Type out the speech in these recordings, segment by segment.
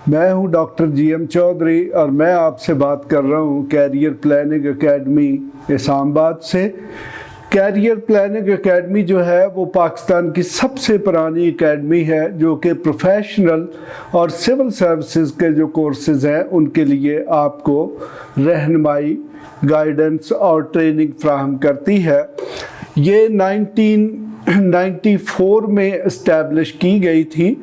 मैं हूं doctor GM Chaudhary और मैं आपसे बात कर रहा हूं कैरियर प्लानिंग एकेडमी इस्लामाबाद से। कैरियर प्लानिंग एकेडमी जो है वो पाकिस्तान की सबसे पुरानी एकेडमी है जो कि प्रोफेशनल और सिविल सर्विसेज के जो कोर्सेज़ हैं उनके लिए आपको रहनुमाई, गाइडेंस और ट्रेनिंग फ्राहम करती है। ये 1994 में इस्टेब्लिश की गई थी,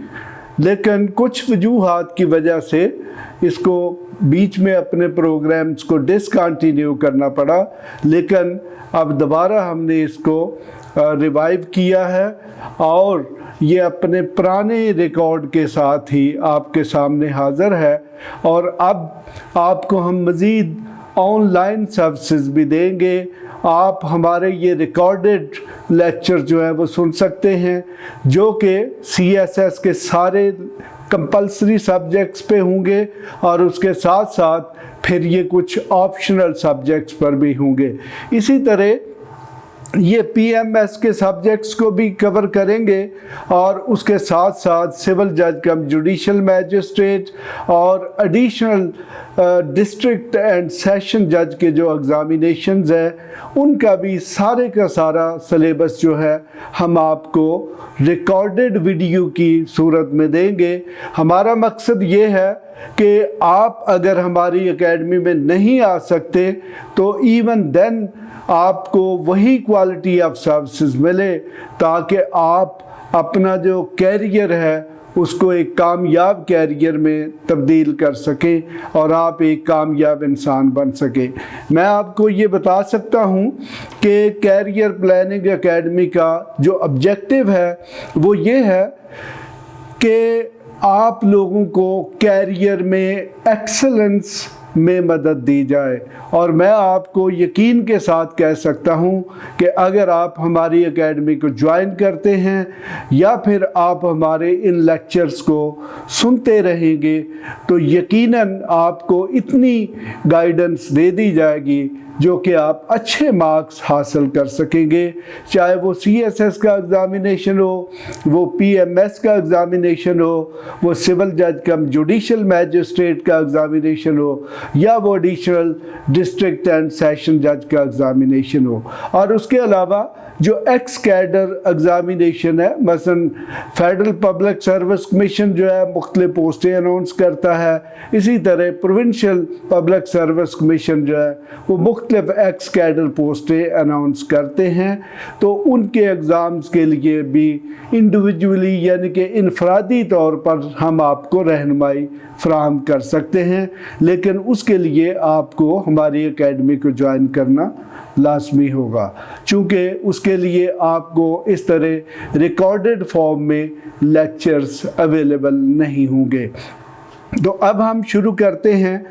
लेकिन कुछ वजूहात की वजह से इसको बीच में अपने प्रोग्राम्स को डिसकंटिन्यू करना पड़ा, लेकिन अब दोबारा हमने इसको रिवाइव किया है और ये अपने पुराने रिकॉर्ड के साथ ही आपके सामने हाज़िर है। और अब आपको हम मज़ीद ऑनलाइन सर्विसेज भी देंगे। आप हमारे ये रिकॉर्डेड लेक्चर जो है वो सुन सकते हैं, जो कि CSS के सारे कंपलसरी सब्जेक्ट्स पे होंगे और उसके साथ साथ फिर ये कुछ ऑप्शनल सब्जेक्ट्स पर भी होंगे। इसी तरह ये PMS के सब्जेक्ट्स को भी कवर करेंगे और उसके साथ साथ सिविल जज कम जुडिशल मैजिस्ट्रेट और एडिशनल डिस्ट्रिक्ट एंड सेशन जज के जो एग्ज़ामिनेशंस हैं उनका भी सारे का सारा सिलेबस जो है हम आपको रिकॉर्डेड वीडियो की सूरत में देंगे। हमारा मकसद ये है कि आप अगर हमारी एकेडमी में नहीं आ सकते तो इवन देन आपको वही क्वालिटी ऑफ सर्विसेज मिले, ताकि आप अपना जो कैरियर है उसको एक कामयाब कैरियर में तब्दील कर सकें और आप एक कामयाब इंसान बन सकें। मैं आपको ये बता सकता हूँ कि कैरियर प्लानिंग एकेडमी का जो ऑब्जेक्टिव है वो ये है कि आप लोगों को कैरियर में एक्सेलेंस में मदद दी जाए। और मैं आपको यकीन के साथ कह सकता हूं कि अगर आप हमारी एकेडमी को ज्वाइन करते हैं या फिर आप हमारे इन लेक्चर्स को सुनते रहेंगे तो यकीनन आपको इतनी गाइडेंस दे दी जाएगी जो कि आप अच्छे मार्क्स हासिल कर सकेंगे, चाहे वो CSS का एग्ज़ामिनेशन हो, वो PMS का एग्ज़ामिनेशन हो, वो सिविल जज कम जुडिशल मैजिस्ट्रेट का एग्ज़ामिनेशन हो या वो एडिशनल डिस्ट्रिक्ट एंड सेशन जज का एग्ज़ामिनेशन हो। और उसके अलावा जो एक्स कैडर एग्ज़ामिनेशन है, मसलन फेडरल पब्लिक सर्विस कमीशन जो है मुख्तलिफ पोस्टें अनाउंस करता है, इसी तरह प्रोविंशियल पब्लिक सर्विस कमीशन जो है वो मुख्तलिफ एक्स कैडर पोस्टें अनाउंस करते हैं। तो उनके एग्ज़ाम्स के लिए भी इंडिविजुअली यानी कि इनफरादी तौर पर हम आपको रहनुमाई फ्राहम कर सकते हैं, लेकिन उसके लिए आपको हमारी एकेडमी को ज्वाइन करना लाजमी होगा, चूँकि उसके लिए आपको इस तरह रिकॉर्डेड फॉर्म में लेक्चर्स अवेलेबल नहीं होंगे। तो अब हम शुरू करते हैं।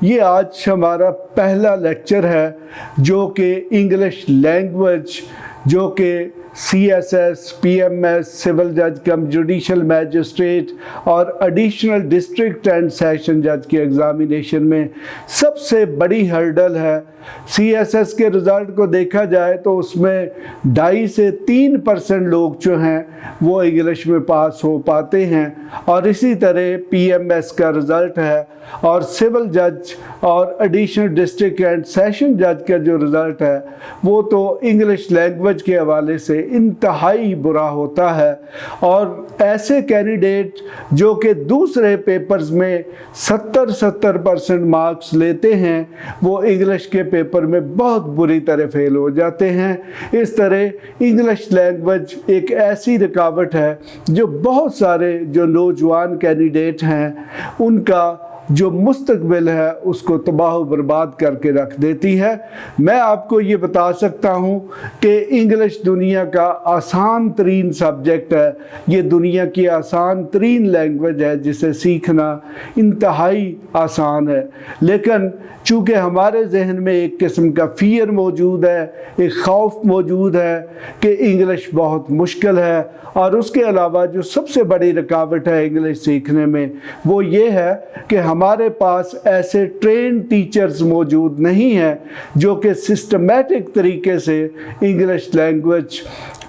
ये आज हमारा पहला लेक्चर है जो कि इंग्लिश लैंग्वेज, जो कि CSS, PMS, सिविल जज कम जुडिशल मैजिस्ट्रेट और एडिशनल डिस्ट्रिक्ट एंड सेशन जज के एग्ज़ामिनेशन में सबसे बड़ी हर्डल है। CSS के रिज़ल्ट को देखा जाए तो उसमें 2.5 से 3% लोग जो हैं वो इंग्लिश में पास हो पाते हैं, और इसी तरह PMS का रिज़ल्ट है और सिविल जज और एडिशनल डिस्ट्रिक्ट एंड सेशन जज का जो रिज़ल्ट है वो तो इंग्लिश लैंग्वेज के हवाले से इंतहाई बुरा होता है। और ऐसे कैंडिडेट जो कि दूसरे पेपर्स में 70% मार्क्स लेते हैं वो इंग्लिश के पेपर में बहुत बुरी तरह फेल हो जाते हैं। इस तरह इंग्लिश लैंग्वेज एक ऐसी रुकावट है जो बहुत सारे जो नौजवान कैंडिडेट हैं उनका जो मुस्तकबिल है उसको तबाह बर्बाद करके रख देती है। मैं आपको ये बता सकता हूँ कि इंग्लिश दुनिया का आसान तरीन सब्जेक्ट है, ये दुनिया की आसान तरीन लैंग्वेज है जिसे सीखना इंतहाई आसान है, लेकिन चूँकि हमारे जहन में एक किस्म का फ़ियर मौजूद है, एक खौफ मौजूद है कि इंग्लिश बहुत मुश्किल है। और उसके अलावा जो सबसे बड़ी रुकावट है इंग्लिश सीखने में वो ये है कि हमारे पास ऐसे ट्रेन टीचर्स मौजूद नहीं हैं जो कि सिस्टमेटिक तरीके से इंग्लिश लैंग्वेज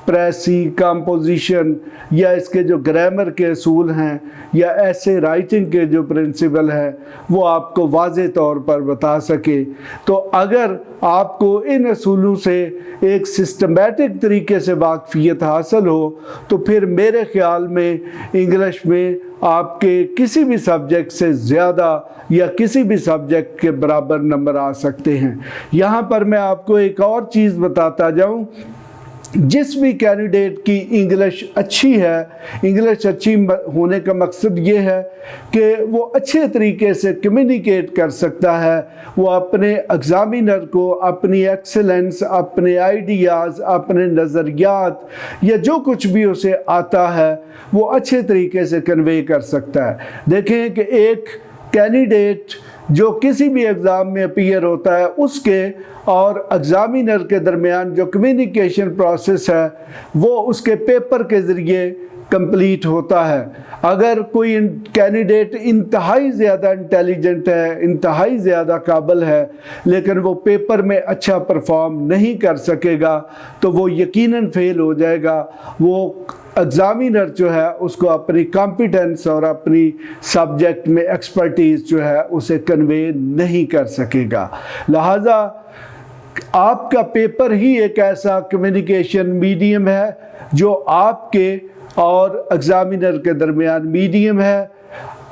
प्रेसी, कंपोजिशन या इसके जो ग्रामर के असूल हैं या ऐसे राइटिंग के जो प्रिंसिपल हैं वो आपको वाज़ेह तौर पर बता सके। तो अगर आपको इन असूलों से एक सिस्टमेटिक तरीके से वाक़फ़ियत हासिल हो तो फिर मेरे ख़्याल में इंग्लिश में आपके किसी भी सब्जेक्ट से ज़्यादा या किसी भी सब्जेक्ट के बराबर नंबर आ सकते हैं। यहाँ पर मैं आपको एक और चीज़ बताता जाऊँ, जिस भी कैंडिडेट की इंग्लिश अच्छी है, इंग्लिश अच्छी होने का मकसद ये है कि वो अच्छे तरीके से कम्युनिकेट कर सकता है, वो अपने एग्ज़ामिनर को अपनी एक्सेलेंस, अपने आइडियाज़, अपने नज़रियात या जो कुछ भी उसे आता है वो अच्छे तरीके से कन्वे कर सकता है। देखें कि एक कैंडिडेट जो किसी भी एग्ज़ाम में अपीयर होता है उसके और एग्ज़ामिनर के दरमियान जो कम्युनिकेशन प्रोसेस है वो उसके पेपर के ज़रिए कंप्लीट होता है। अगर कोई कैंडिडेट इंतहाई ज़्यादा इंटेलिजेंट है, इंतहाई ज़्यादा काबिल है, लेकिन वो पेपर में अच्छा परफॉर्म नहीं कर सकेगा तो वो यकीनन फेल हो जाएगा। वो एग्ज़ामिनर जो है उसको अपनी कॉम्पिटेंस और अपनी सब्जेक्ट में एक्सपर्टीज़ जो है उसे कन्वे नहीं कर सकेगा। लिहाजा आपका पेपर ही एक ऐसा कम्युनिकेशन मीडियम है जो आपके और एग्ज़ामिनर के दरमियान मीडियम है।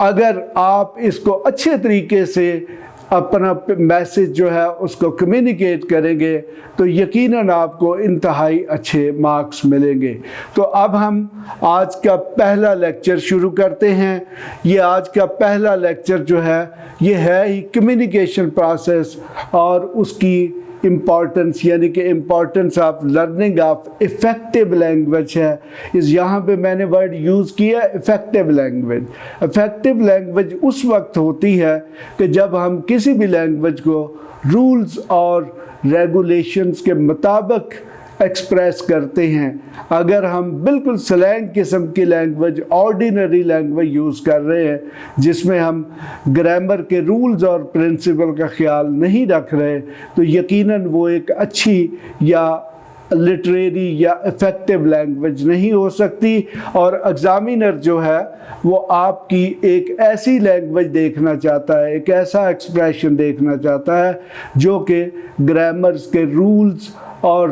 अगर आप इसको अच्छे तरीके से अपना मैसेज जो है उसको कम्युनिकेट करेंगे तो यकीनन आपको इंतहाई अच्छे मार्क्स मिलेंगे। तो अब हम आज का पहला लेक्चर शुरू करते हैं। ये आज का पहला लेक्चर जो है ये है ही कम्युनिकेशन प्रोसेस और उसकी इम्पॉर्टेंस, यानी कि importance of learning of effective language है। इस यहाँ पे मैंने वर्ड यूज़ किया इफ़ेक्टिव लैंग्वेज। इफ़ेक्टिव लैंग्वेज उस वक्त होती है कि जब हम किसी भी लैंग्वेज को रूल्स और रेगुलेशंस के मुताबिक एक्सप्रेस करते हैं। अगर हम बिल्कुल स्लैंग किस्म की लैंग्वेज, ऑर्डिनरी लैंग्वेज यूज़ कर रहे हैं जिसमें हम ग्रामर के रूल्स और प्रिंसिपल का ख्याल नहीं रख रहे तो यकीनन वो एक अच्छी या लिटरेरी या इफ़ेक्टिव लैंग्वेज नहीं हो सकती। और एग्ज़ामिनर जो है वो आपकी एक ऐसी लैंग्वेज देखना चाहता है, एक ऐसा एक्सप्रेशन देखना चाहता है जो कि ग्रामर्स के रूल्स और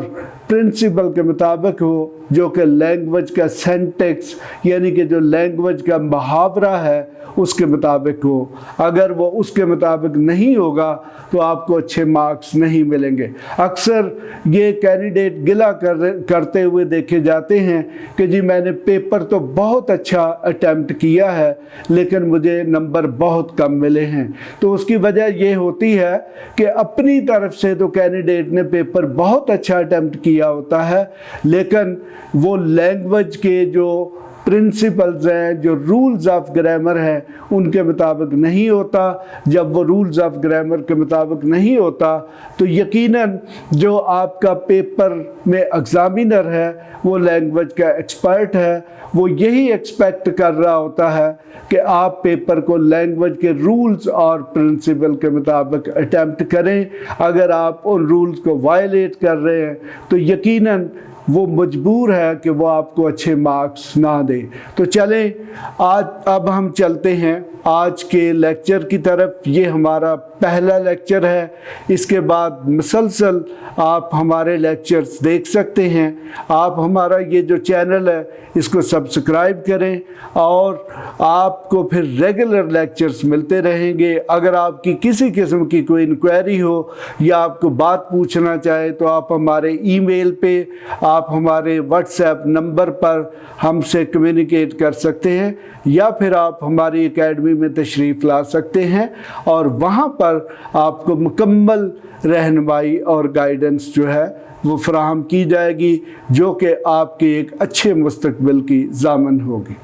प्रिंसिपल के मुताबिक हो, जो कि लैंग्वेज का सेंटेक्स यानी कि जो लैंग्वेज का मुहावरा है उसके मुताबिक हो। अगर वो उसके मुताबिक नहीं होगा तो आपको अच्छे मार्क्स नहीं मिलेंगे। अक्सर ये कैंडिडेट गिला करते हुए देखे जाते हैं कि जी मैंने पेपर तो बहुत अच्छा अटेम्प्ट किया है लेकिन मुझे नंबर बहुत कम मिले हैं। तो उसकी वजह ये होती है कि अपनी तरफ से तो कैंडिडेट ने पेपर बहुत अच्छा अटेम्प्ट किया होता है लेकिन वो लैंग्वेज के जो प्रिंसिपल्स हैं, जो रूल्स ऑफ ग्रामर हैं उनके मुताबिक नहीं होता। जब वो रूल्स ऑफ ग्रामर के मुताबिक नहीं होता तो यकीनन जो आपका पेपर में एग्ज़ामिनर है वो लैंग्वेज का एक्सपर्ट है, वो यही एक्सपेक्ट कर रहा होता है कि आप पेपर को लैंग्वेज के रूल्स और प्रिंसिपल के मुताबिक अटेम्प्ट करें। अगर आप उन रूल्स को वायलेट कर रहे हैं तो यकीनन वो मजबूर है कि वो आपको अच्छे मार्क्स ना दे। तो चलें आज अब हम चलते हैं आज के लेक्चर की तरफ। ये हमारा पहला लेक्चर है। इसके बाद मुसलसल आप हमारे लेक्चर्स देख सकते हैं। आप हमारा ये जो चैनल है इसको सब्सक्राइब करें और आपको फिर रेगुलर लेक्चर्स मिलते रहेंगे। अगर आपकी किसी किस्म की कोई इंक्वायरी हो या आपको बात पूछना चाहे तो आप हमारे ईमेल पे, आप हमारे व्हाट्सएप नंबर पर हमसे कम्युनिकेट कर सकते हैं या फिर आप हमारी एकेडमी में तशरीफ़ ला सकते हैं और वहाँ पर आपको मुकम्मल रहनुमाई और गाइडेंस जो है वो फराहम की जाएगी जो कि आपके एक अच्छे मुस्तकबिल की ज़ामन होगी।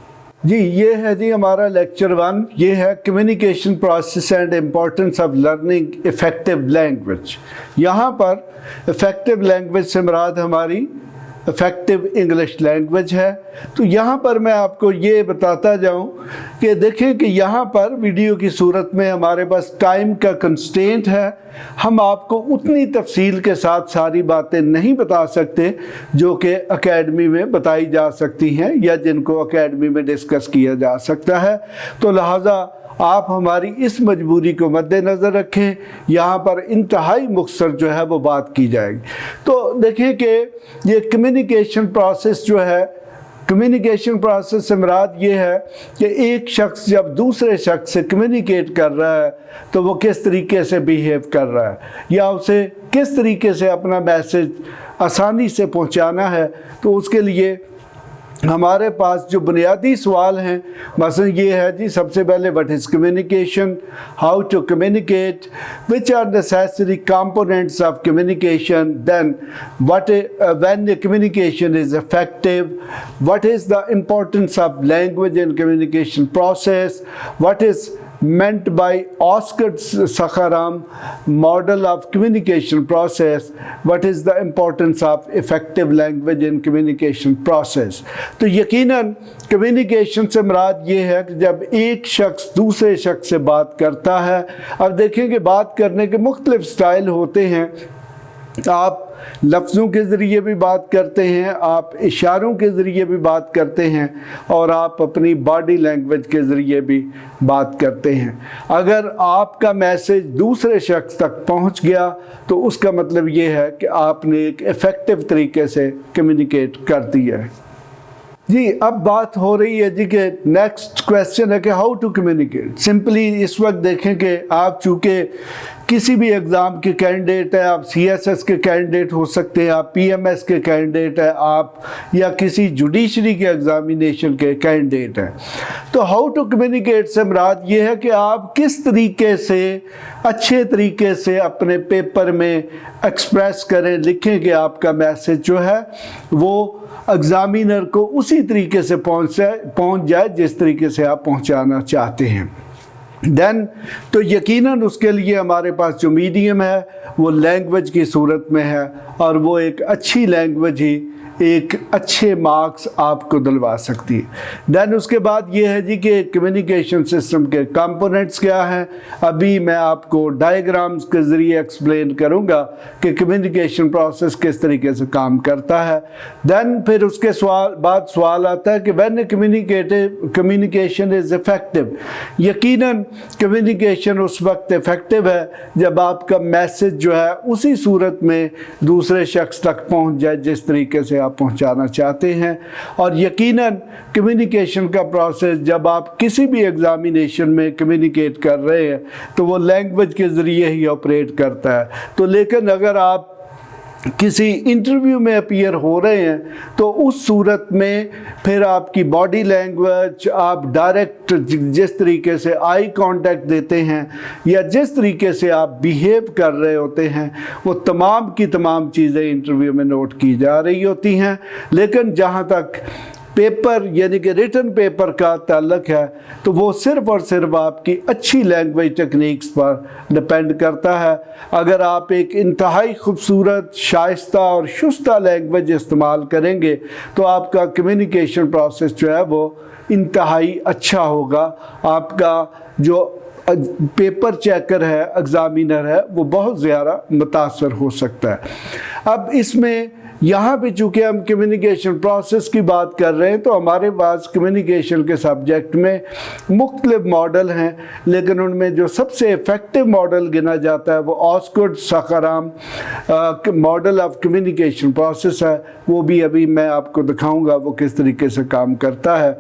जी ये है जी हमारा लेक्चर 1। ये है communication process and importance of learning effective language. यहाँ पर इफ़ेक्टिव लैंग्वेज से मुराद हमारी इफ़ेक्टिव इंग्लिश लैंग्वेज है। तो यहाँ पर मैं आपको ये बताता जाऊँ कि देखें कि यहाँ पर वीडियो की सूरत में हमारे पास टाइम का कंस्ट्रेंट है। हम आपको उतनी तफसील के साथ सारी बातें नहीं बता सकते जो कि एकेडमी में बताई जा सकती हैं या जिनको एकेडमी में डिस्कस किया जा सकता है। तो लिहाजा आप हमारी इस मजबूरी को मद्देनज़र रखें, यहाँ पर इंतहाई मुख्तसर जो है वो बात की जाएगी। तो देखें कि ये कम्युनिकेशन प्रोसेस जो है, कम्युनिकेशन प्रोसेस से मुराद ये है कि एक शख्स जब दूसरे शख्स से कम्युनिकेट कर रहा है तो वो किस तरीके से बिहेव कर रहा है या उसे किस तरीके से अपना मैसेज आसानी से पहुंचाना है। तो उसके लिए हमारे पास जो बुनियादी सवाल हैं मसलन ये है जी, सबसे पहले what is communication, how to communicate, which are necessary components of communication, then when the communication is effective, what is the importance of language in communication process, what is meant by Oscar Sakharam model of communication process, what is the importance of effective language in communication process। तो यकीनन communication से मुराद ये है कि जब एक शख्स दूसरे शख्स से बात करता है, अब देखें कि बात करने के मुख्तलिफ स्टाइल होते हैं। आप लफ्ज़ों के ज़रिए भी बात करते हैं, आप इशारों के ज़रिए भी बात करते हैं और आप अपनी बॉडी लैंग्वेज के ज़रिए भी बात करते हैं। अगर आपका मैसेज दूसरे शख्स तक पहुंच गया तो उसका मतलब ये है कि आपने एक इफ़ेक्टिव तरीके से कम्युनिकेट कर दिया है। जी, अब बात हो रही है जी कि नेक्स्ट क्वेश्चन है कि हाउ टू कम्युनिकेट। सिंपली इस वक्त देखें कि आप चूँकि किसी भी एग्ज़ाम के कैंडिडेट है, आप CSS के कैंडिडेट हो सकते हैं, आप PMS के कैंडिडेट है, आप या किसी जुडिशरी के एग्ज़ामिनेशन के कैंडिडेट हैं। तो हाउ टू कम्युनिकेट से मुराद ये है कि आप किस तरीके से अच्छे तरीके से अपने पेपर में एक्सप्रेस करें, लिखें कि आपका मैसेज जो है वो एग्ज़ामिनर को उसी तरीके से पहुंच जाए जिस तरीके से आप पहुंचाना चाहते हैं। देन तो यकीनन उसके लिए हमारे पास जो मीडियम है वो लैंग्वेज की सूरत में है और वो एक अच्छी लैंग्वेज ही एक अच्छे मार्क्स आपको दिलवा सकती है। देन उसके बाद ये है जी कि कम्युनिकेशन सिस्टम के कंपोनेंट्स क्या हैं। अभी मैं आपको डायग्राम्स के ज़रिए एक्सप्लेन करूँगा कि कम्युनिकेशन प्रोसेस किस तरीके से काम करता है। देन फिर उसके बाद सवाल आता है कि व्हेन कम्युनिकेशन इज़ इफ़ेक्टिव। यकीनन कम्युनिकेशन उस वक्त इफ़ेक्टिव है जब आपका मैसेज जो है उसी सूरत में दूसरे शख्स तक पहुँच जाए जिस तरीके से आप पहुंचाना चाहते हैं। और यकीनन कम्युनिकेशन का प्रोसेस जब आप किसी भी एग्जामिनेशन में कम्युनिकेट कर रहे हैं तो वो लैंग्वेज के ज़रिए ही ऑपरेट करता है। तो लेकिन अगर आप किसी इंटरव्यू में अपीयर हो रहे हैं तो उस सूरत में फिर आपकी बॉडी लैंग्वेज, आप डायरेक्ट जिस तरीके से आई कांटेक्ट देते हैं या जिस तरीके से आप बिहेव कर रहे होते हैं वो तमाम की तमाम चीज़ें इंटरव्यू में नोट की जा रही होती हैं। लेकिन जहाँ तक पेपर यानी कि रिटन पेपर का ताल्लुक है तो वो सिर्फ़ और सिर्फ आपकी अच्छी लैंग्वेज टेक्निक्स पर डिपेंड करता है। अगर आप एक इंतहाई खूबसूरत, शाइस्ता और शुस्ता लैंग्वेज इस्तेमाल करेंगे तो आपका कम्युनिकेशन प्रोसेस जो है वो इंतहाई अच्छा होगा। आपका जो पेपर चेकर है, एग्ज़ामिनर है, वो बहुत ज़्यादा मुतासर हो सकता है। अब इसमें यहाँ पे चूँकि हम कम्युनिकेशन प्रोसेस की बात कर रहे हैं तो हमारे पास कम्युनिकेशन के सब्जेक्ट में मुख्तलिफ मॉडल हैं, लेकिन उनमें जो सबसे इफ़ेक्टिव मॉडल गिना जाता है वो Oscar Sakharam model of communication process है। वो भी अभी मैं आपको दिखाऊंगा वो किस तरीके से काम करता है।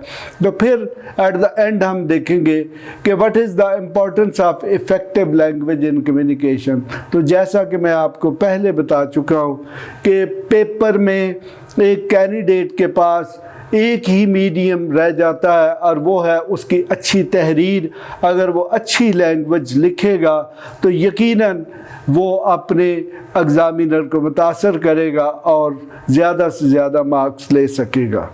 तो फिर एट द एंड हम देखेंगे कि what is the importance of effective language in communication. तो जैसा कि मैं आपको पहले बता चुका हूँ कि पेपर में एक कैंडिडेट के पास एक ही मीडियम रह जाता है और वो है उसकी अच्छी तहरीर। अगर वो अच्छी लैंग्वेज लिखेगा तो यकीनन वो अपने एग्ज़ामिनर को मुतासर करेगा और ज़्यादा से ज़्यादा मार्क्स ले सकेगा।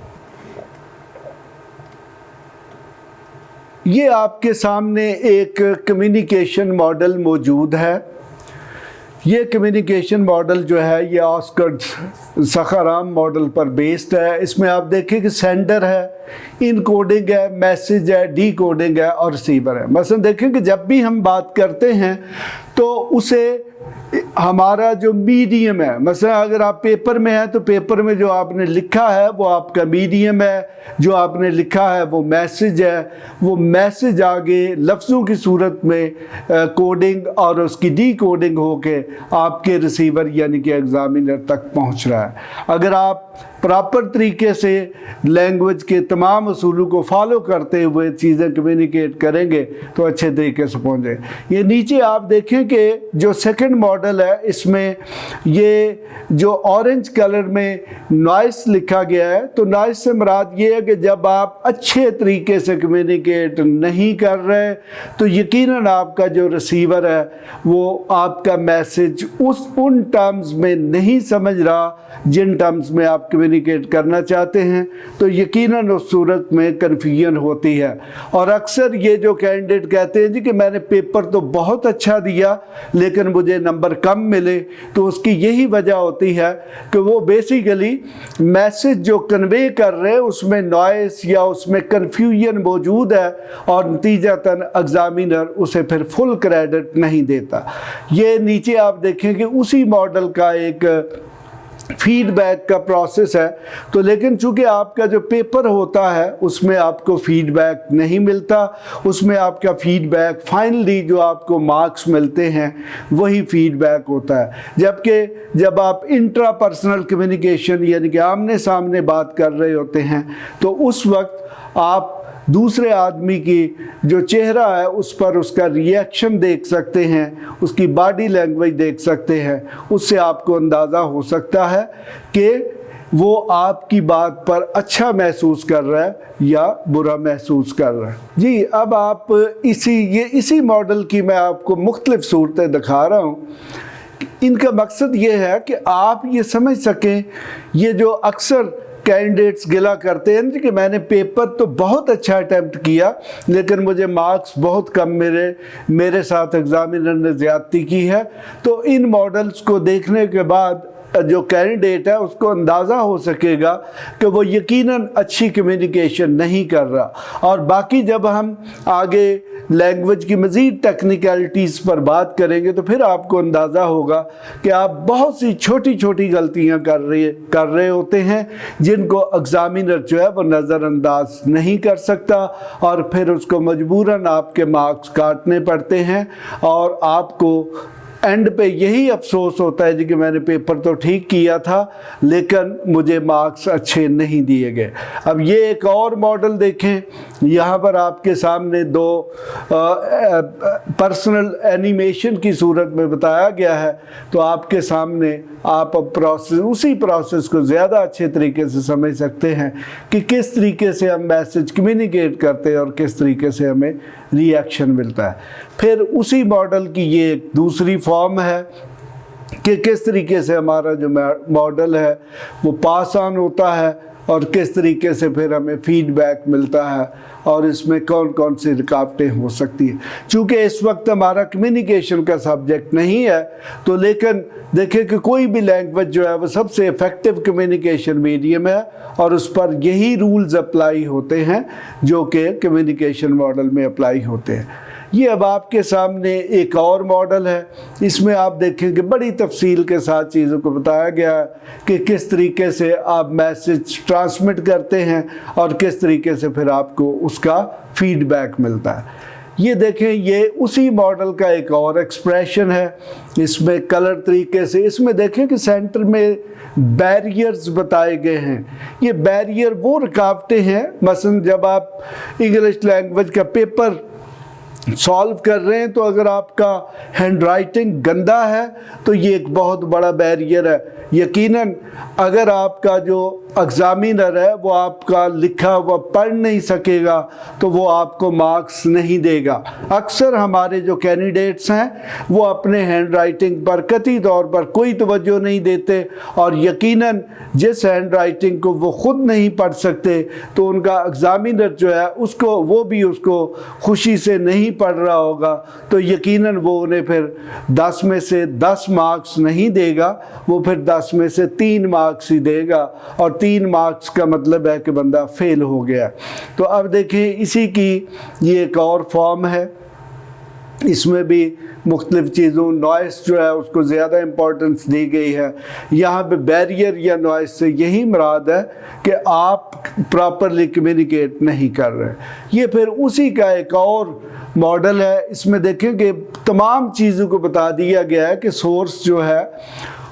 ये आपके सामने एक कम्युनिकेशन मॉडल मौजूद है। یہ کمیونیکیشن ماڈل جو ہے یہ آسکر سخارام ماڈل پر بیسڈ ہے. اس میں آپ دیکھیں کہ سینڈر ہے, ان کوڈنگ ہے, میسج ہے, ڈی کوڈنگ ہے اور ریسیور ہے. مثلا دیکھیں کہ جب بھی ہم بات کرتے ہیں تو اسے ہمارا جو میڈیم ہے, مثلا اگر آپ پیپر میں ہیں تو پیپر میں جو آپ نے لکھا ہے وہ آپ کا میڈیم ہے, جو آپ نے لکھا ہے وہ میسج ہے, وہ میسج آگے لفظوں کی صورت میں کوڈنگ اور اس کی ڈی کوڈنگ ہو کے آپ کے ریسیور یعنی کہ ایگزامینر تک پہنچ رہا ہے. اگر آپ پراپر طریقے سے لینگویج کے تمام اصولوں کو فالو کرتے ہوئے چیزیں کمیونیکیٹ کریں گے تو اچھے طریقے سے پہنچیں. یہ نیچے آپ دیکھیں کہ جو سیکنڈ ماڈل ہے اس میں یہ جو اورنج کلر میں نوائس لکھا گیا ہے, تو نوائس سے مراد یہ ہے کہ جب آپ اچھے طریقے سے کمیونیکیٹ نہیں کر رہے تو یقیناً آپ کا جو ریسیور ہے وہ آپ کا میسج ان ٹرمز میں نہیں سمجھ رہا جن ٹرمز میں آپ کمیونیکیٹ کرنا چاہتے ہیں, تو یقیناً اس صورت میں کنفیوژن ہوتی ہے. اور اکثر یہ جو کینڈیڈیٹ کہتے ہیں جی کہ میں نے پیپر تو بہت اچھا دیا لیکن مجھے نمبر کم ملے, تو اس کی یہی وجہ ہوتی ہے کہ وہ بیسیکلی میسج جو کنوے کر رہے ہیں اس میں نوائس یا اس میں کنفیوژن موجود ہے اور نتیجتاً ایگزامینر اسے پھر فل کریڈٹ نہیں دیتا. یہ نیچے آپ دیکھیں کہ اسی ماڈل کا ایک فیڈ بیک کا پروسیس ہے. تو لیکن چونکہ آپ کا جو پیپر ہوتا ہے اس میں آپ کو فیڈ بیک نہیں ملتا, اس میں آپ کا فیڈ بیک فائنلی جو آپ کو مارکس ملتے ہیں وہی فیڈ بیک ہوتا ہے. جبکہ جب آپ انٹرا پرسنل کمیونیکیشن یعنی کہ آمنے سامنے بات کر رہے ہوتے ہیں تو اس وقت آپ دوسرے آدمی کی جو چہرہ ہے اس پر اس کا ری ایکشن دیکھ سکتے ہیں, اس کی باڈی لینگویج دیکھ سکتے ہیں. اس سے آپ کو اندازہ ہو سکتا ہے کہ وہ آپ کی بات پر اچھا محسوس کر رہا ہے یا برا محسوس کر رہا ہے. جی اب آپ اسی ماڈل کی میں آپ کو مختلف صورتیں دکھا رہا ہوں. ان کا مقصد یہ ہے کہ آپ یہ سمجھ سکیں, یہ جو اکثر کینڈیڈیٹس گلا کرتے ہیں کہ میں نے پیپر تو بہت اچھا اٹیمپٹ کیا لیکن مجھے مارکس بہت کم میرے ساتھ ایگزامینر نے زیادتی کی ہے. تو ان ماڈلز کو دیکھنے کے بعد جو کینڈیڈیٹ ہے اس کو اندازہ ہو سکے گا کہ وہ یقیناً اچھی کمیونیکیشن نہیں کر رہا. اور باقی جب ہم آگے لینگویج کی مزید ٹیکنیکلٹیز پر بات کریں گے تو پھر آپ کو اندازہ ہوگا کہ آپ بہت سی چھوٹی چھوٹی غلطیاں کر رہے ہوتے ہیں جن کو ایگزامینر جو ہے وہ نظر انداز نہیں کر سکتا, اور پھر اس کو مجبوراً آپ کے مارکس کاٹنے پڑتے ہیں اور آپ کو اینڈ پہ یہی افسوس ہوتا ہے جی کہ میں نے پیپر تو ٹھیک کیا تھا لیکن مجھے مارکس اچھے نہیں دیے گئے. اب یہ ایک اور ماڈل دیکھیں, یہاں پر آپ کے سامنے دو پرسنل اینیمیشن کی صورت میں بتایا گیا ہے. تو آپ کے سامنے آپ اسی پروسیس کو زیادہ اچھے طریقے سے سمجھ سکتے ہیں کہ کس طریقے سے ہم میسج کمیونیکیٹ کرتے ہیں اور کس طریقے سے ہمیں ری ایکشن ملتا ہے. پھر اسی ماڈل کی یہ ایک دوسری فارم ہے کہ کس طریقے سے ہمارا جو ماڈل ہے وہ پاس آن ہوتا ہے اور کس طریقے سے پھر ہمیں فیڈ بیک ملتا ہے اور اس میں کون کون سی رکاوٹیں ہو سکتی ہیں. چونکہ اس وقت ہمارا کمیونیکیشن کا سبجیکٹ نہیں ہے تو لیکن دیکھیں کہ کوئی بھی لینگویج جو ہے وہ سب سے ایفیکٹو کمیونیکیشن میڈیم ہے اور اس پر یہی رولز اپلائی ہوتے ہیں جو کہ کمیونیکیشن ماڈل میں اپلائی ہوتے ہیں. یہ اب آپ کے سامنے ایک اور ماڈل ہے. اس میں آپ دیکھیں کہ بڑی تفصیل کے ساتھ چیزوں کو بتایا گیا ہے کہ کس طریقے سے آپ میسج ٹرانسمٹ کرتے ہیں اور کس طریقے سے پھر آپ کو اس کا فیڈ بیک ملتا ہے. یہ دیکھیں یہ اسی ماڈل کا ایک اور ایکسپریشن ہے. اس میں کلر طریقے سے اس میں دیکھیں کہ سینٹر میں بیریئرز بتائے گئے ہیں. یہ بیریئر وہ رکاوٹیں ہیں, مثلا جب آپ انگلش لینگویج کا پیپر سالو کر رہے ہیں تو اگر آپ کا ہینڈ رائٹنگ گندا ہے تو یہ ایک بہت بڑا بیریئر ہے. یقیناً اگر آپ کا جو ایگزامینر ہے وہ آپ کا لکھا ہوا پڑھ نہیں سکے گا تو وہ آپ کو مارکس نہیں دے گا. اکثر ہمارے جو کینڈیڈیٹس ہیں وہ اپنے ہینڈ رائٹنگ پر قطعی طور پر کوئی توجہ نہیں دیتے اور یقیناً جس ہینڈ رائٹنگ کو وہ خود نہیں پڑھ سکتے تو ان کا ایگزامینر جو ہے وہ بھی اس کو خوشی سے نہیں پڑھ رہا ہوگا تو یقیناً وہ انہیں پھر 10 میں سے 10 مارکس نہیں دے گا، وہ پھر 10 میں سے 3 مارکس ہی دے گا، اور 3 مارکس کا مطلب ہے کہ بندہ فیل ہو گیا۔ تو اب دیکھیں اسی کی یہ ایک اور فارم ہے، اس میں بھی مختلف چیزوں، نوائس جو ہے اس کو زیادہ امپورٹنس دی گئی ہے۔ یہاں پہ بیریئر یا نوائس سے یہی مراد ہے کہ آپ پراپرلی کمیونیکیٹ نہیں کر رہے۔ یہ پھر اسی کا ایک اور ماڈل ہے، اس میں دیکھیں کہ تمام چیزوں کو بتا دیا گیا ہے کہ سورس جو ہے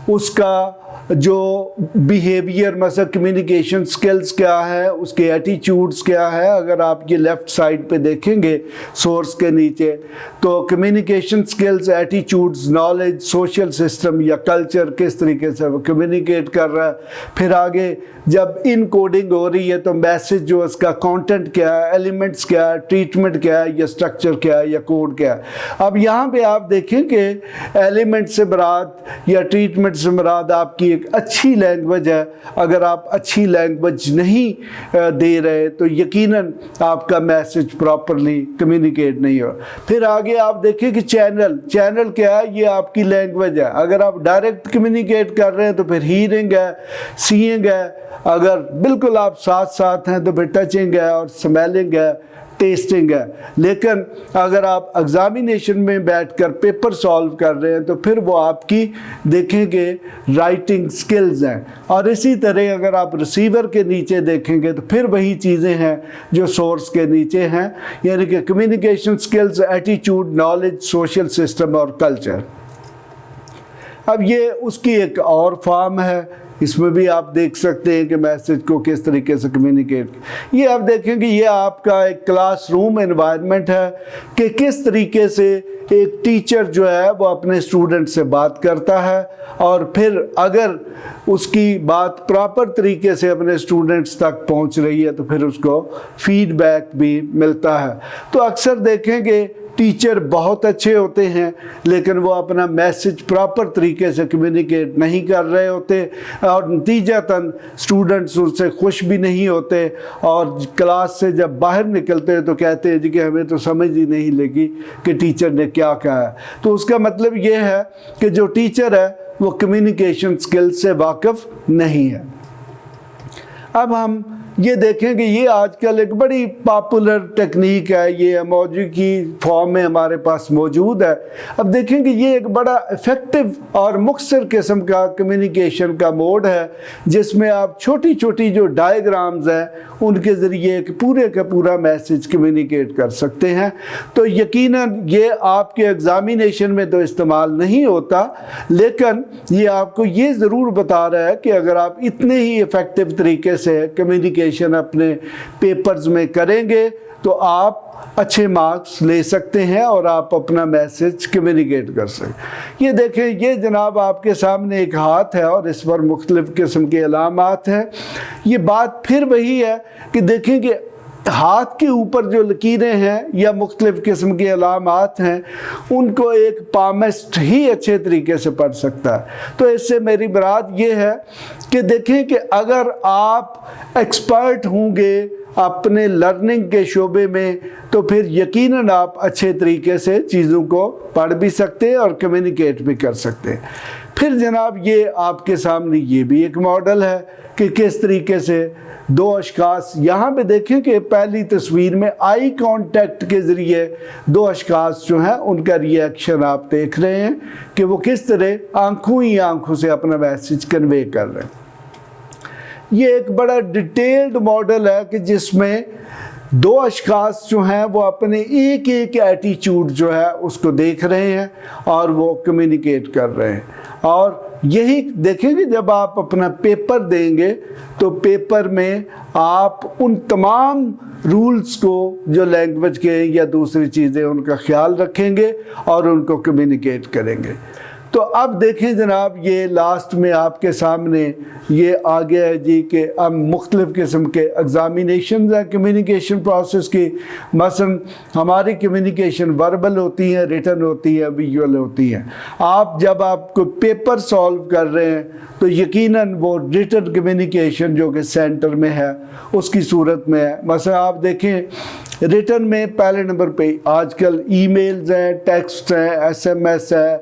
اس کا جو بیہیویئر، مثلا کمیونیکیشن سکلز کیا ہے، اس کے ایٹیچیوڈز کیا ہے۔ اگر آپ یہ لیفٹ سائڈ پہ دیکھیں گے سورس کے نیچے تو communication skills, attitudes, knowledge, social system یا کلچر، کس طریقے سے وہ کمیونیکیٹ کر رہا ہے۔ پھر آگے جب ان کوڈنگ ہو رہی ہے تو میسج جو اس کا کانٹینٹ کیا ہے، ایلیمنٹس کیا ہے، ٹریٹمنٹ کیا ہے، یا اسٹرکچر کیا ہے، یا کوڈ کیا ہے۔ اب یہاں پہ آپ دیکھیں کہ ایلیمنٹ سے مراد یا ٹریٹمنٹ سے مراد آپ کی ایک اچھی لینگویج ہے۔ اگر آپ اچھی لینگویج نہیں دے رہے تو یقیناً آپ کا میسج پراپرلی کمیونیکیٹ نہیں ہو۔ پھر آگے آپ دیکھیں کہ چینل کیا ہے، یہ آپ کی لینگویج ہے۔ اگر آپ ڈائریکٹ کمیونیکیٹ کر رہے ہیں تو پھر ہیرنگ ہے، سیئنگ ہے۔ اگر بالکل آپ ساتھ ہیں تو پھر ٹچنگ ہے اور سمیلنگ ہے، ٹیسٹنگ ہے۔ لیکن اگر آپ ایگزامینیشن میں بیٹھ کر پیپر سالو کر رہے ہیں تو پھر وہ آپ کی دیکھیں گے رائٹنگ سکلز ہیں۔ اور اسی طرح اگر آپ ریسیور کے نیچے دیکھیں گے تو پھر وہی چیزیں ہیں جو سورس کے نیچے ہیں، یعنی کہ کمیونیکیشن سکلز، ایٹیچیوڈ، نالج، سوشل سسٹم اور کلچر۔ اب یہ اس کی ایک اور فارم ہے، اس میں بھی آپ دیکھ سکتے ہیں کہ میسج کو کس طریقے سے کمیونیکیٹ۔ یہ آپ دیکھیں کہ یہ آپ کا ایک کلاس روم انوائرمنٹ ہے کہ کس طریقے سے ایک ٹیچر جو ہے وہ اپنے اسٹوڈنٹ سے بات کرتا ہے، اور پھر اگر اس کی بات پراپر طریقے سے اپنے اسٹوڈنٹس تک پہنچ رہی ہے تو پھر اس کو فیڈ بیک بھی ملتا ہے۔ تو اکثر دیکھیں کہ ٹیچر بہت اچھے ہوتے ہیں لیکن وہ اپنا میسج پراپر طریقے سے کمیونیکیٹ نہیں کر رہے ہوتے، اور نتیجتاً اسٹوڈنٹس ان سے خوش بھی نہیں ہوتے، اور کلاس سے جب باہر نکلتے ہیں تو کہتے ہیں جی کہ ہمیں تو سمجھ ہی نہیں لگی کہ ٹیچر نے کیا کہا ہے۔ تو اس کا مطلب یہ ہے کہ جو ٹیچر ہے وہ کمیونیکیشن سکل سے واقف نہیں ہے۔ اب ہم یہ دیکھیں کہ یہ آج کل ایک بڑی پاپولر ٹیکنیک ہے، یہ ایموجی کی فارم میں ہمارے پاس موجود ہے۔ اب دیکھیں کہ یہ ایک بڑا افیکٹو اور مختصر قسم کا کمیونیکیشن کا موڈ ہے، جس میں آپ چھوٹی چھوٹی جو ڈائیگرامز ہیں ان کے ذریعے ایک پورے کا پورا میسج کمیونیکیٹ کر سکتے ہیں۔ تو یقیناً یہ آپ کے ایگزامینیشن میں تو استعمال نہیں ہوتا، لیکن یہ آپ کو یہ ضرور بتا رہا ہے کہ اگر آپ اتنے ہی افیکٹو طریقے سے کمیونیکیشن اپنے پیپرز میں کریں گے تو آپ اچھے مارکس لے سکتے ہیں اور آپ اپنا میسج کمیونیکیٹ کر سکیں۔ یہ دیکھیں، یہ جناب آپ کے سامنے ایک ہاتھ ہے اور اس پر مختلف قسم کے علامات ہیں۔ یہ بات پھر وہی ہے کہ دیکھیں کہ ہاتھ کے اوپر جو لکیریں ہیں یا مختلف قسم کے علامات ہیں ان کو ایک پامسٹ ہی اچھے طریقے سے پڑھ سکتا ہے۔ تو اس سے میری مراد یہ ہے کہ دیکھیں کہ اگر آپ ایکسپرٹ ہوں گے اپنے لرننگ کے شعبے میں تو پھر یقیناً آپ اچھے طریقے سے چیزوں کو پڑھ بھی سکتے ہیں اور کمیونیکیٹ بھی کر سکتے ہیں۔ پھر جناب یہ آپ کے سامنے یہ بھی ایک ماڈل ہے کہ کس طریقے سے دو اشخاص، یہاں پہ دیکھیں کہ پہلی تصویر میں آئی کانٹیکٹ کے ذریعے دو اشخاص جو ہیں ان کا ری ایکشن آپ دیکھ رہے ہیں کہ وہ کس طرح آنکھوں ہی آنکھوں سے اپنا میسج کنوے کر رہے ہیں۔ یہ ایک بڑا ڈیٹیلڈ ماڈل ہے کہ جس میں دو اشخاص جو ہیں وہ اپنے ایک ایک ایٹیچیوڈ جو ہے اس کو دیکھ رہے ہیں اور وہ کمیونیکیٹ کر رہے ہیں۔ اور یہی دیکھیں کہ جب آپ اپنا پیپر دیں گے تو پیپر میں آپ ان تمام رولز کو جو لینگویج کے یا دوسری چیزیں ان کا خیال رکھیں گے اور ان کو کمیونیکیٹ کریں گے۔ تو اب دیکھیں جناب یہ لاسٹ میں آپ کے سامنے یہ آ گیا ہے جی کہ اب مختلف قسم کے ایگزامینیشنز ہیں کمیونیکیشن پروسیس کی۔ مثلا ہماری کمیونیکیشن وربل ہوتی ہیں، ریٹن ہوتی ہے، ویژول ہوتی ہیں۔ آپ جب آپ کو پیپر سالو کر رہے ہیں تو تو یقیناً وہ ریٹن کمیونیکیشن جو کہ سینٹر میں ہے اس کی صورت میں ہے۔ مثلا آپ دیکھیں ریٹن میں پہلے نمبر پہ آج کل ای میلز ہیں، ٹیکسٹ ہیں، ایس ایم ایس ہے،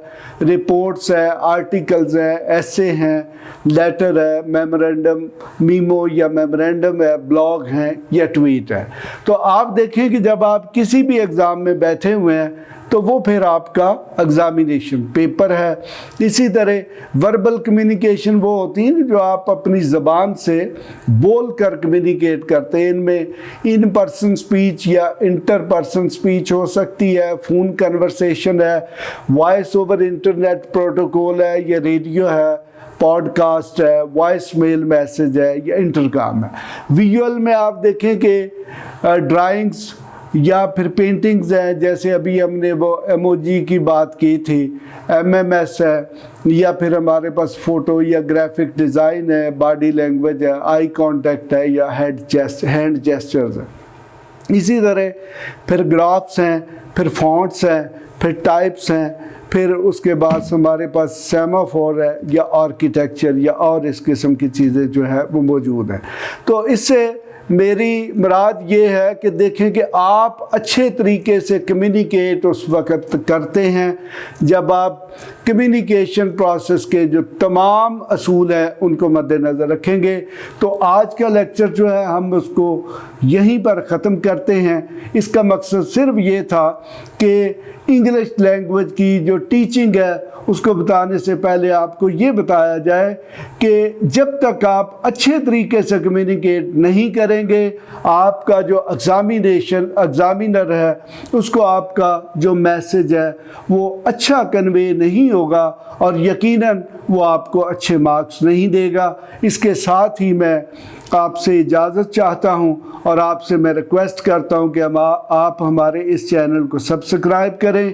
رپورٹس ہیں، آرٹیکلز ہیں، ایسے ہیں، لیٹر ہے، میمورینڈم میمو یا میمورینڈم ہے، بلاگ ہیں یا ٹویٹ ہے۔ تو آپ دیکھیں کہ جب آپ کسی بھی ایگزام میں بیٹھے ہوئے ہیں تو وہ پھر آپ کا ایگزامینیشن پیپر ہے۔ اسی طرح وربل کمیونیکیشن وہ ہوتی ہیں جو آپ اپنی زبان سے بول کر کمیونیکیٹ کرتے ہیں، ان میں ان پرسن سپیچ یا انٹر پرسن سپیچ ہو سکتی ہے، فون کنورسیشن ہے، وائس اوور انٹرنیٹ پروٹوکول ہے یا ریڈیو ہے، پوڈ کاسٹ ہے، وائس میل میسج ہے یا انٹرکام ہے۔ ویژول میں آپ دیکھیں کہ ڈرائنگز یا پھر پینٹنگز ہیں، جیسے ابھی ہم نے وہ ایموجی کی بات کی تھی، ایم ایم ایس ہے، یا پھر ہمارے پاس فوٹو یا گرافک ڈیزائن ہے، باڈی لینگویج ہے، آئی کانٹیکٹ ہے یا ہینڈ جیسچرز ہیں۔ اسی طرح پھر گرافس ہیں، پھر فونٹس ہیں، پھر ٹائپس ہیں، پھر اس کے بعد ہمارے پاس سیمافور ہے یا آرکیٹیکچر یا اور اس قسم کی چیزیں جو ہے وہ موجود ہیں۔ تو اس سے میری مراد یہ ہے کہ دیکھیں کہ آپ اچھے طریقے سے کمیونیکیٹ اس وقت کرتے ہیں جب آپ کمیونیکیشن پروسیس کے جو تمام اصول ہیں ان کو مد نظر رکھیں گے۔ تو آج کا لیکچر جو ہے ہم اس کو یہیں پر ختم کرتے ہیں۔ اس کا مقصد صرف یہ تھا کہ انگلش لینگویج کی جو ٹیچنگ ہے اس کو بتانے سے پہلے آپ کو یہ بتایا جائے کہ جب تک آپ اچھے طریقے سے کمیونیکیٹ نہیں کریں گے، آپ کا جو ایگزامینر ہے اس کو آپ کا جو میسج ہے وہ اچھا کنوے نہیں ہوگا اور یقیناً وہ آپ کو اچھے مارکس نہیں دے گا۔ اس کے ساتھ ہی میں آپ سے اجازت چاہتا ہوں اور آپ سے میں ریکویسٹ کرتا ہوں کہ آپ ہمارے اس چینل کو سبسکرائب کریں۔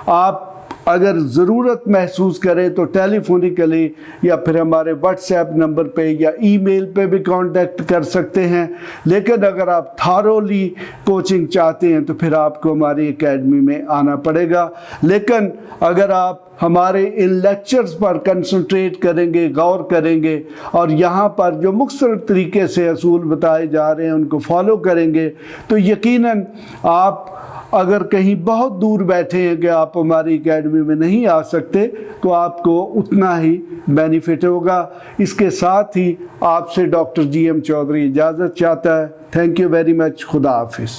آپ اگر ضرورت محسوس کریں تو ٹیلی فونیکلی یا پھر ہمارے واٹس ایپ نمبر پہ یا ای میل پہ بھی کانٹیکٹ کر سکتے ہیں، لیکن اگر آپ تھارولی کوچنگ چاہتے ہیں تو پھر آپ کو ہماری اکیڈمی میں آنا پڑے گا۔ لیکن اگر آپ ہمارے ان لیکچرز پر کنسنٹریٹ کریں گے، غور کریں گے اور یہاں پر جو مختلف طریقے سے اصول بتائے جا رہے ہیں ان کو فالو کریں گے تو یقیناً آپ اگر کہیں بہت دور بیٹھے ہیں کہ آپ ہماری اکیڈمی میں نہیں آ سکتے تو آپ کو اتنا ہی بینیفٹ ہوگا۔ اس کے ساتھ ہی آپ سے ڈاکٹر جی ایم چودھری اجازت چاہتا ہے۔ Thank you very much. خدا حافظ۔